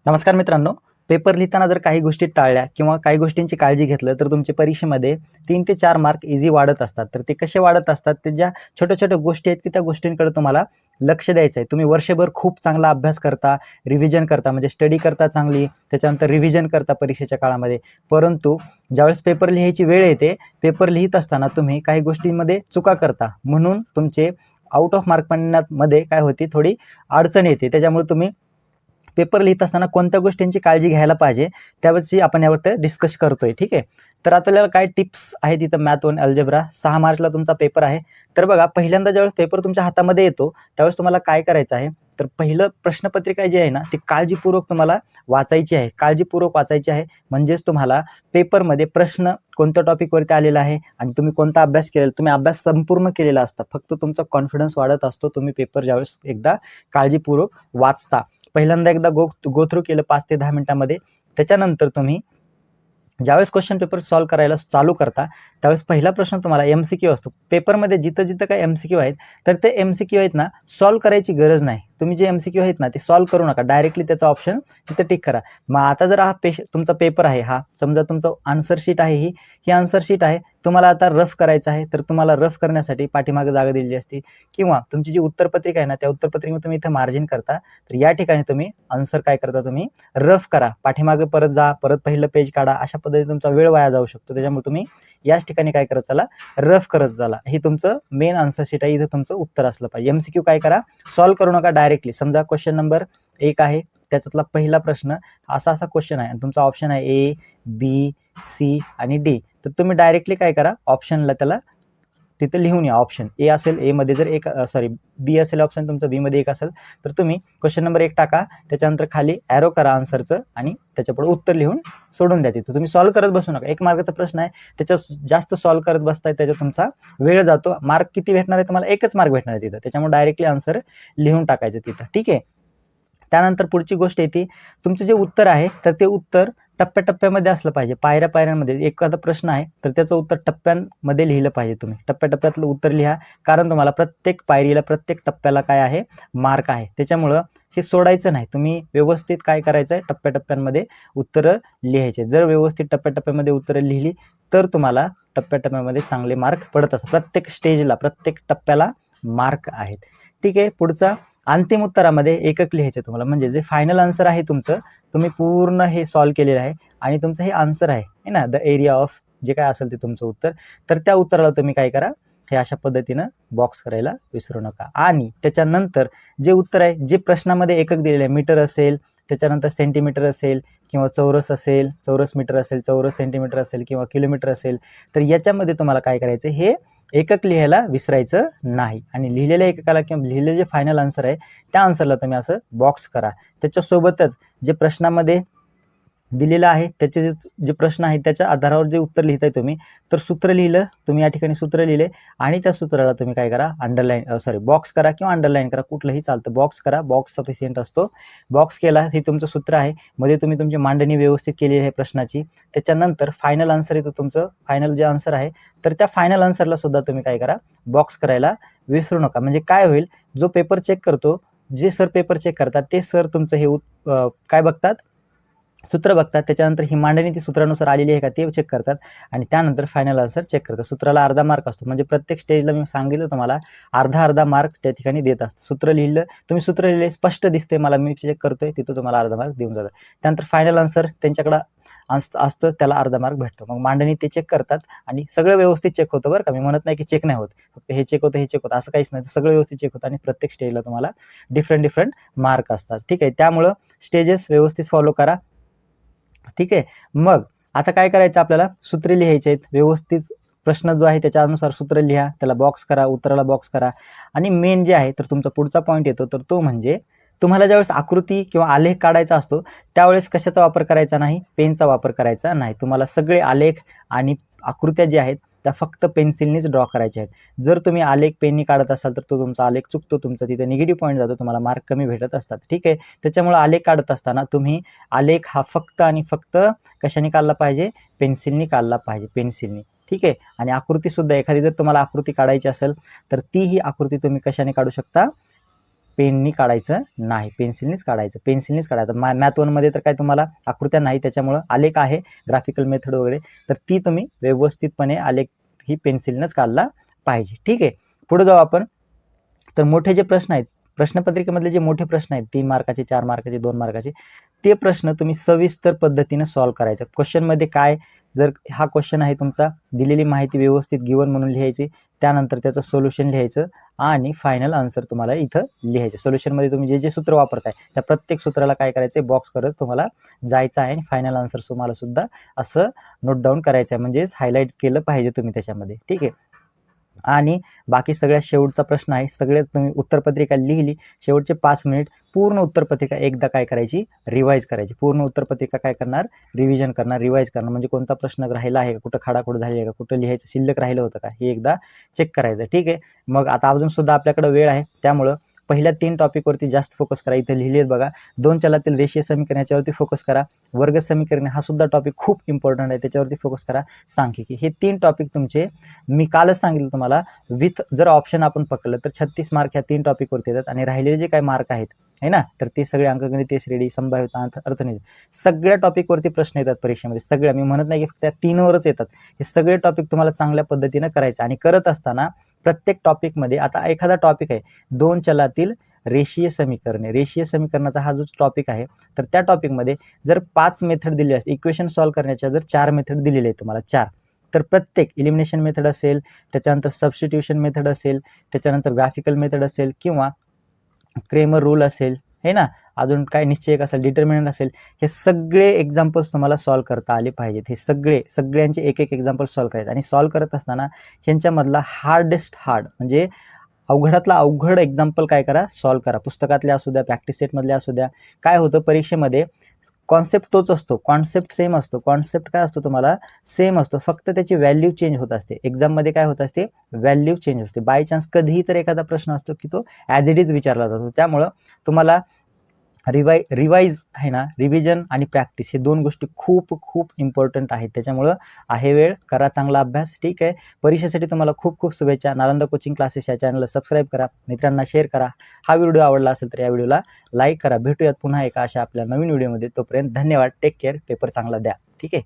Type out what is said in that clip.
नमस्कार मित्रांनो. पेपर लिहिताना जर काही गोष्टी टाळल्या किंवा काही गोष्टींची काळजी घेतलं तर तुमच्या परीक्षेमध्ये 3 ते 4 मार्क इझी वाढत असतात. तर ते कसे वाढत असतात? ते ज्या छोट्या-छोट्या गोष्टी आहेत की त्या गोष्टींकडे तुम्हाला लक्ष द्यायचं आहे. तुम्ही वर्षभर खूप चांगला अभ्यास करता, रिव्हिजन करता म्हणजे स्टडी करता चांगली, त्याच्यानंतर रिव्हिजन करता परीक्षेच्या काळामध्ये. परंतु ज्यावेळेस पेपर लिहायची वेळ येते, पेपर लिहित असताना तुम्ही काही गोष्टींमध्ये चुका करता. म्हणून तुमचे आउट ऑफ मार्क पडण्यामध्ये काय होती, थोडी अडचण येते. त्याच्यामुळे तुम्ही पेपर लिहित असताना कोणत्या गोष्टींची काळजी घ्यायला पाहिजे त्याविषयी आपण यावर डिस्कस करतोय. ठीक आहे. तर आपल्याला काय टिप्स आहेत इथं मॅथ 1 अल्जेब्रा 6 मार्चला तुमचा पेपर आहे. तर बघा, पहिल्यांदा ज्यावेळेस पेपर तुमच्या हातामध्ये येतो त्यावेळेस तुम्हाला काय करायचं आहे, तर पहिलं प्रश्नपत्रिका जी आहे ना ती काळजीपूर्वक तुम्हाला वाचायची आहे. काळजीपूर्वक वाचायची आहे म्हणजेच तुम्हाला पेपरमध्ये प्रश्न कोणत्या टॉपिकवरती आलेला आहे आणि तुम्ही कोणता अभ्यास केलेला, तुम्ही अभ्यास संपूर्ण केलेला असता. फक्त तुमचा कॉन्फिडन्स वाढत असतो तुम्ही पेपर ज्यावेळेस एकदा काळजीपूर्वक वाचता. पहिल्यांदा एकदा गो थ्रू केलं 5 ते 10 मिनिटांमध्ये. त्याच्यानंतर तुम्ही ज्यावेळेस क्वेश्चन पेपर सॉल्व्ह करायला चालू करता त्यावेळेस पहिला प्रश्न तुम्हाला MCQ असतो. पेपरमध्ये जिथं काही MCQ आहेत तर ते MCQ आहेत ना सॉल्व्ह करायची गरज नाही. तुम्ही जे MCQ आहेत ना ते सॉल्व्ह करू नका, डायरेक्टली त्याचा ऑप्शन तिथे टिक करा. मग आता जर हा तुमचा पेपर आहे, हा समजा तुमचं आन्सर शीट आहे, ही आन्सर शीट आहे, तुम्हाला आता रफ करायचं आहे. तर तुम्हाला रफ करण्यासाठी पाठीमागे जागा दिलेली असते किंवा तुमची जी उत्तरपत्रिका आहे ना त्या उत्तरपत्रिकेमध्ये तुम्ही इथे मार्जिन करता. तर या ठिकाणी तुम्ही आन्सर काय करता, तुम्ही रफ करा, पाठीमागे परत जा, परत पहिलं पेज काढा. अशा पद्धतीने तुमचा वेळ वाया जाऊ शकतो. त्याच्यामुळे तुम्ही याच ठिकाणी काय करत चला, रफ करत चला. ही तुमचं मेन आन्सर शीट आहे, इथे तुमचं उत्तर असलं पाहिजे. MCQ काय करा, सॉल्व्ह करू नका डायरेक्टली. समजा क्वेश्चन नंबर 1 आहे, त्याच्यातला पहिला प्रश्न असा क्वेश्चन आहे आणि तुमचा ऑप्शन आहे A, B, C आणि D. तर तुम्ही डायरेक्टली काय करा, ऑप्शनला त्याला तिथे लिहून या. ऑप्शन ए असेल, ए मध्ये जर बी असेल ऑप्शन तुमचं, बी मध्ये 1 असेल तर तुम्ही क्वेश्चन नंबर 1 टाका, त्याच्यानंतर खाली ॲरो करा आन्सरचं आणि त्याच्यापुढे उत्तर लिहून सोडून द्या. तिथं तुम्ही सॉल्व्ह करत बसू नका. 1 मार्काचा प्रश्न आहे, त्याच्यात जास्त सॉल्व्ह करत बसताय, त्याच्यात तुमचा वेळ जातो. मार्क किती भेटणार आहे तुम्हाला? 1च मार्क भेटणार आहे तिथं. त्याच्यामुळे डायरेक्टली आन्सर लिहून टाकायचं तिथं. ठीक आहे. त्यानंतर पुढची गोष्ट येते, तुमचं जे उत्तर आहे तर ते उत्तर टप्प्याटप्प्यामध्ये असलं पाहिजे, पायऱ्या-पायऱ्यांमध्ये. एखादा प्रश्न आहे तर त्याचं उत्तर टप्प्यांमध्ये लिहिलं पाहिजे तुम्ही. टप्प्याटप्प्यातलं उत्तर लिहा, कारण तुम्हाला प्रत्येक पायरीला, प्रत्येक टप्प्याला काय आहे, मार्क आहे. त्याच्यामुळं हे सोडायचं नाही. तुम्ही व्यवस्थित काय करायचं आहे, टप्प्याटप्प्यांमध्ये उत्तरं लिहायचे. जर व्यवस्थित टप्प्याटप्प्यामध्ये उत्तरं लिहिली तर तुम्हाला टप्प्याटप्प्यामध्ये चांगले मार्क पडत असतात. प्रत्येक स्टेजला, प्रत्येक टप्प्याला मार्क आहेत. ठीक आहे. पुढचा अंतिम उत्तरामध्ये एकक लिहायचे तुम्हाला, म्हणजे जे फायनल आन्सर आहे तुमचं, तुम्ही पूर्ण हे सॉल्व्ह केलेलं आहे आणि तुमचं हे आन्सर आहे ना, द एरिया ऑफ जे काय असेल ते तुमचं उत्तर. तर त्या उत्तराला तुम्ही काय करा, हे अशा पद्धतीनं बॉक्स करायला विसरू नका. आणि त्याच्यानंतर जे उत्तर आहे, जे प्रश्नामध्ये एकक दिलेलं आहे, मीटर असेल, त्याच्यानंतर सेंटीमीटर असेल किंवा चौरस असेल, चौरस मीटर असेल, चौरस सेंटीमीटर असेल किंवा किलोमीटर असेल, तर याच्यामध्ये तुम्हाला काय करायचं, हे एकक लिहायला विसरायचं नाही. आणि लिहिलेल्या एककाला किंवा लिहिलेले जे फायनल आन्सर आहे त्या आन्सरला तुम्ही असं बॉक्स करा. त्याच्यासोबतच जे प्रश्नामध्ये दिलेलं आहे त्याचे जे प्रश्न आहेत त्याच्या आधारावर जे उत्तर लिहिताय तुम्ही, तर सूत्र लिहिलं तुम्ही, या ठिकाणी सूत्र लिहिले आणि त्या सूत्राला तुम्ही काय करा, बॉक्स करा किंवा अंडरलाईन करा, कुठलंही चालतं. बॉक्स करा, बॉक्स सफिशियंट असतो. बॉक्स केला, हे तुमचं सूत्र आहे. मध्ये तुम्ही तुमची मांडणी व्यवस्थित केलेली आहे प्रश्नाची. त्याच्यानंतर फायनल आन्सर येतो तुमचं, फायनल जे आन्सर आहे तर त्या फायनल आन्सरला सुद्धा तुम्ही काय करा, बॉक्स करायला विसरू नका. म्हणजे काय होईल, जो पेपर चेक करतो, जे सर पेपर चेक करतात ते सर तुमचं हे काय बघतात, सूत्र बघतात. त्याच्यानंतर ही मांडणी ती सूत्रानुसार आलेली आहे का ते चेक करतात आणि त्यानंतर फायनल आन्सर चेक करतात. सूत्राला अर्धा मार्क असतो, म्हणजे प्रत्येक स्टेजला मी सांगितलं तुम्हाला अर्धा मार्क त्या ठिकाणी देत असतं. सूत्र लिहिलं तुम्ही, सूत्र लिहिले स्पष्ट दिसते मला, मी चेक करतोय, तिथं तुम्हाला अर्धा मार्क देऊन जातात. त्यानंतर फायनल आन्सर त्यांच्याकडं असतं, त्याला अर्धा मार्क भेटतो. मग मांडणी ते चेक करतात आणि सगळं व्यवस्थित चेक होतं बरं का. मी म्हणत नाही की चेक नाही होत, फक्त हे चेक होतं, हे चेक होतं, असं काहीच नाही. सगळं व्यवस्थित चेक होतं आणि प्रत्येक स्टेजला तुम्हाला डिफरंट मार्क असतात. ठीक आहे. त्यामुळं स्टेजेस व्यवस्थित फॉलो करा. ठीक आहे. मग आता काय करायचं, आपल्याला सूत्रे लिहायचे आहेत व्यवस्थित. प्रश्न जो आहे त्याच्यानुसार सूत्र लिहा, त्याला बॉक्स करा, उत्तराला बॉक्स करा. आणि मेन जे आहे तर तुमचा पुढचा पॉईंट येतो, तर तो म्हणजे तुम्हाला ज्यावेळेस आकृती किंवा आलेख काढायचा असतो त्यावेळेस कशाचा वापर करायचा नाही, पेनचा वापर करायचा नाही. तुम्हाला सगळे आलेख आणि आकृत्या जे आहेत त्या फक्त पेन्सिलनीच ड्रॉ करायच्या आहेत. जर तुम्ही आलेख पेननी काढत असाल तर तो तुमचा आलेख चुकतो, तुमचा तिथे निगेटिव्ह पॉईंट जातो, तुम्हाला मार्क कमी भेटत असतात. ठीक आहे. त्याच्यामुळे आलेख काढत असताना तुम्ही आलेख हा फक्त आणि फक्त कशाने काढला पाहिजे, पेन्सिलनी काढला पाहिजे, पेन्सिलनी. ठीक आहे. आणि आकृती सुद्धा, एखादी जर तुम्हाला आकृती काढायची असेल तर ती ही आकृती तुम्ही कशाने काढू शकता, पेननी काढायचं नाही, पेन्सिलनीच काढायचं, पेन्सिलनीच काढायचं. मॅथ 1मध्ये तर काय तुम्हाला आकृत्या नाही, त्याच्यामुळं आलेख आहे, ग्राफिकल मेथड वगैरे, तर ती तुम्ही व्यवस्थितपणे आलेख ही पेन्सिलनंच काढला पाहिजे. ठीक आहे, पुढे जाऊ आपण. तर मोठे जे प्रश्न आहेत, प्रश्नपत्रिकेमधले जे मोठे प्रश्न आहेत, 3 मार्काचे, 4 मार्काचे, 2 मार्काचे, ते प्रश्न तुम्ही सविस्तर पद्धतीने सॉल्व्ह करायचं. क्वेश्चनमध्ये काय, जर हा क्वेश्चन आहे तुमचा, दिलेली माहिती व्यवस्थित गिवन म्हणून लिहायची, त्यानंतर त्याचं सोल्युशन लिहायचं आणि फायनल आन्सर तुम्हाला इथं लिहायचं. सोल्युशनमध्ये तुम्ही जे जे सूत्र वापरताय त्या प्रत्येक सूत्राला काय करायचं, बॉक्स करत तुम्हाला जायचं आहे आणि फायनल आन्सर तुम्हाला सुद्धा असं नोट डाऊन करायचं आहे, म्हणजेच हायलाईट केलं पाहिजे तुम्ही त्याच्यामध्ये. ठीक आहे, आणि बाकी सगळ्यात शेवटचा प्रश्न आहे, सगळे तुम्ही उत्तरपत्रिका लिहिली, शेवटचे 5 मिनिट पूर्ण उत्तरपत्रिका एकदा काय करायची, रिवाईज करायची. पूर्ण उत्तरपत्रिका काय करणार, रिव्हिजन करणार, रिवाईज करणार, म्हणजे कोणता प्रश्न राहिला आहे का, कुठं खाडाखोड झाली आहे का, कुठं लिहायचं शिल्लक राहिलं होतं का, हे एकदा चेक करायचं. ठीक आहे, मग आता अजून सुद्धा आपल्याकडे वेळ आहे, त्यामुळं पहिल्या 3 टॉपिकवरती जास्त फोकस करा. इथे लिहिलेत बघा, 2 चलातील रेषीय समीकरण याच्यावरती फोकस करा. वर्ग समीकरण हा सुद्धा टॉपिक खूप इम्पॉर्टंट आहे, त्याच्यावरती फोकस करा. सांख्यिकी, हे 3 टॉपिक तुमचे, मी कालच सांगितलं तुम्हाला, विथ जर ऑप्शन आपण पकडलं तर 36 मार्क ह्या 3 टॉपिकवरती येतात आणि राहिलेले जे काही मार्क आहेत आहे ना, तर ते सगळे अंकगणितीय श्रेणी, संभाव्यता, अर्थनिधी, सगळ्या टॉपिकवरती प्रश्न येतात परीक्षेमध्ये. सगळ्या, मी म्हणत नाही की फक्त त्या 3वरच येतात, हे सगळे टॉपिक तुम्हाला चांगल्या पद्धतीनं करायचं. आणि करत असताना प्रत्येक टॉपिकमध्ये, आता एखादा टॉपिक आहे 2 चलातील रेषीय समीकरणे, रेषीय समीकरणाचा हा जो टॉपिक आहे, तर त्या टॉपिकमध्ये जर 5 मेथड दिली असते इक्वेशन सॉल्व्ह करण्याच्या, जर 4 मेथड दिलेले आहेत तुम्हाला 4, तर प्रत्येक इलिमिनेशन मेथड असेल, त्याच्यानंतर सबस्टिट्यूशन मेथड असेल, त्याच्यानंतर ग्राफिकल मेथड असेल, किंवा क्रेमर रूल असेल, हे ना, अजून काय निश्चयक असेल, डिटर्मिनंट असेल, हे सगळे एक्झाम्पल्स तुम्हाला सॉल्व्ह करता आले पाहिजेत. हे सगळ्यांचे एक एक्झाम्पल सॉल्व्ह करायचे. आणि सॉल्व्ह करत असताना ह्यांच्यामधला हार्डेस्ट हार्ड, म्हणजे अवघडातला अवघड एक्झाम्पल काय करा, सॉल्व्ह करा. पुस्तकातले असू द्या, प्रॅक्टिस सेटमधले असू द्या. काय होतं परीक्षेमध्ये, कॉन्सेप्ट तोच असतो, कॉन्सेप्ट सेम असतो, कॉन्सेप्ट काय असतो तुम्हाला सेम असतो, फक्त त्याची व्हॅल्यू चेंज होत असते. एक्झाममध्ये काय होत असते, व्हॅल्यू चेंज असते. बाय चान्स कधीही तर एखादा प्रश्न असतो की तो ॲज इट इज विचारला जातो. त्यामुळं तुम्हाला रिवाईज आहे ना, रिव्हिजन आणि प्रॅक्टिस, हे 2 गोष्टी खूप खूप इम्पॉर्टंट आहेत. त्याच्यामुळं आहे वेळ, करा चांगला अभ्यास. ठीक आहे, परीक्षेसाठी तुम्हाला खूप खूप शुभेच्छा. नालंदा कोचिंग क्लासेस या चॅनलला सबस्क्राईब करा, मित्रांना शेअर करा. हा व्हिडिओ आवडला असेल तर या व्हिडिओला लाईक करा. भेटूयात पुन्हा एका अशा आपल्या नवीन व्हिडिओमध्ये. तोपर्यंत धन्यवाद, टेक केअर, पेपर चांगला द्या. ठीक आहे.